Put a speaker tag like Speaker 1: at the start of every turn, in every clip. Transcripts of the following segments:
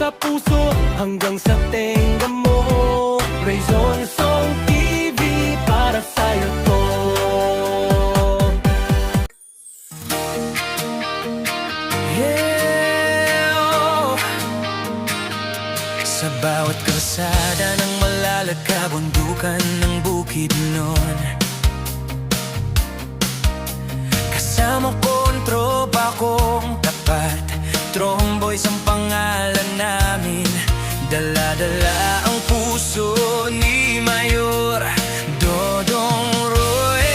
Speaker 1: sa puso hanggang sa tenga mo. Raison Song TV para sa'yo to.
Speaker 2: Sa bawat kalsada ng malalagkabundukan ng Bukidnon, kasama ko ang tropa kong tapat. Tromboys ang pangalan namin, dala-dala ang puso ni Mayor Dodong Roel.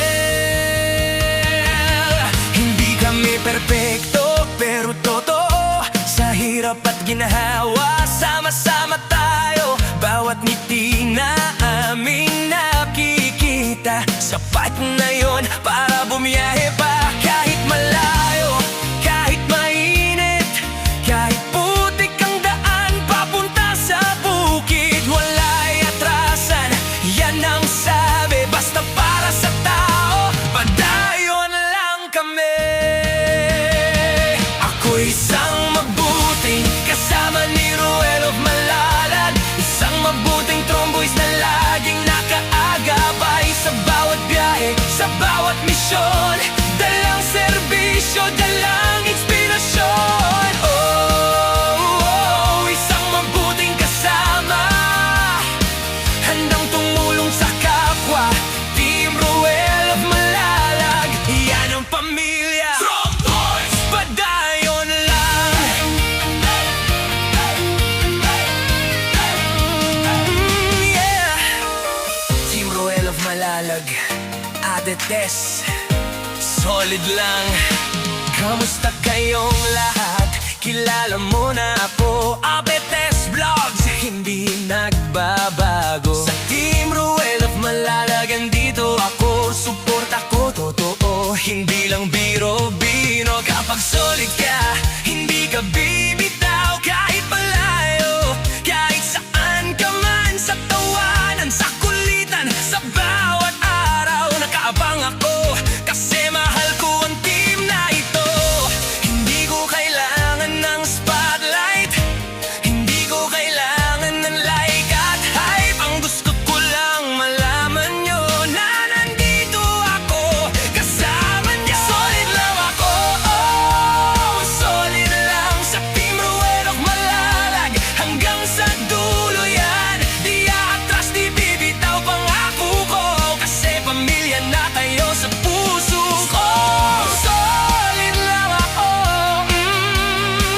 Speaker 2: Hindi kami perpekto pero totoo, sa hirap at ginhawa sama-sama tayo. Bawat ngiti na aming nakikita, sapat na yon para bumiyahe pa. Kahit malayo, kahit mainit, kahit putik ang daan papunta sa bukid, wala'y atrasan, yan ang sabi. Basta para sa tao, padayon lang kami. Ako'y isang mabuting kasama ni Roel of Malalag, isang mabuting tromboys na laging nakaagabay sa bawat biyahe, sa bawat misyon. Dalang serbisyo, dalang inspirasyon. Oh, isang mabuting kasama, handang tumulong sa kapwa. Team Roel of Malalag, yan ang pamilya. Tromboys, padayon lang. Yeah. Team Roel of Malalag, Ate Tess, solid lang. Kamusta kayong lahat? Kilala mo na ako, Ate Tess Vlogs, hindi nagbabago. Sa Team Roel of Malalag, andito ako, suporta ko totoo, hindi lang biro-bino. Kapag solid ka, hindi ka bibitaw. Kahit malayo, kahit saan ka man, sa tawanan, sa kulitan, sa bawat araw, nakaabang ako, kasi mahal ko ang team na ito. Hindi ko kailangan ng spotlight, hindi ko kailangan ng like at hype. Ang gusto ko lang malaman nyo na nandito ako, kasama niya. Solid lang ako, oh, solid lang sa Team Roel of Malalag. Hanggang sa dulo yan, di aatras, di bibitaw pangako ko, kasi pamilya na tayo sa puso ko. Solid lang ako,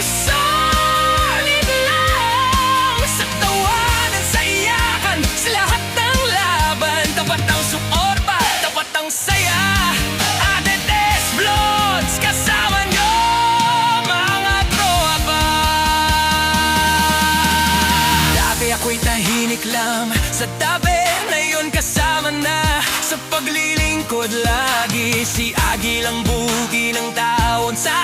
Speaker 2: solid lang sa tawanan, sa iyakan, sa lahat ng laban. Tapat ang suporta, tapat ang saya. Ate Tess Vlogs, kasama nyo mga tropa. Dati ako'y tahimik lang sa tabi, ngayon kasama na sa paglilingkod lagi. Si Agi lang buki ng taon sa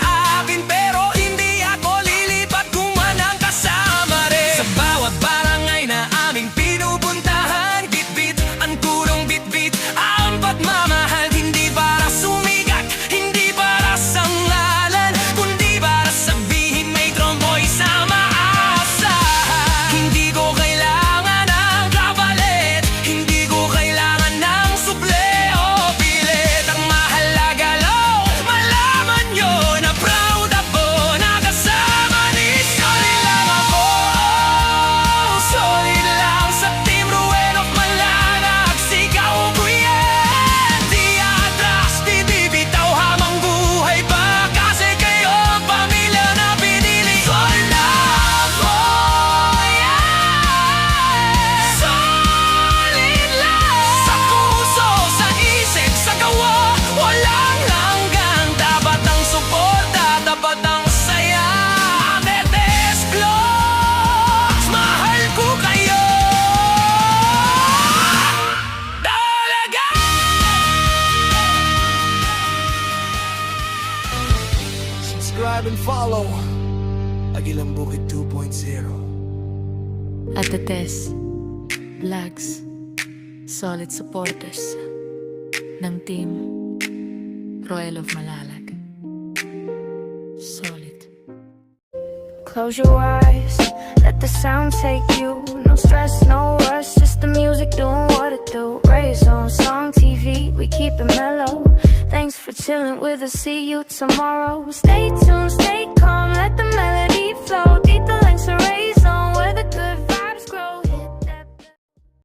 Speaker 2: akin, pero hindi ako lilipat kung manang kasama rin. Sa bawat barangay na aming pinupuntahan, bit-bit ang kurong bit-bit ang pagmamahal. Hindi para sumigat, hindi para sa ngalan, kundi para sabihin may tromboy sa maasahan. Hindi ko kailangan ng kapalit, hindi ko kailangan ng suple o pilit. Ang mahalaga lang, malaman nyo na proud ako na kasama ni solid lang ako. Solid lang sa Team Roel of Malalag, sigaw ko yan. Di atras, di bibitaw habang buhay pa, kasi kayo ang pamilya na pinili. Solid lang ako, yeah. Solid lang sa puso, sa isip, sa gawa, walang hanggang. Dapat ang suporta, dapat ang saya. Ate Tess Vlogs, mahal ko kayo talaga. Subscribe and follow Agilang Bukid 2.0.
Speaker 3: Ate Tess Vlogs, solid supporters ng Team Roel of Malalag. Solid.
Speaker 4: Close your eyes, let the sound take you. No stress, no rush, just the music doing what it do. Raise on Song TV, we keep it mellow. Thanks for chilling with us, see you tomorrow. Stay tuned, stay calm.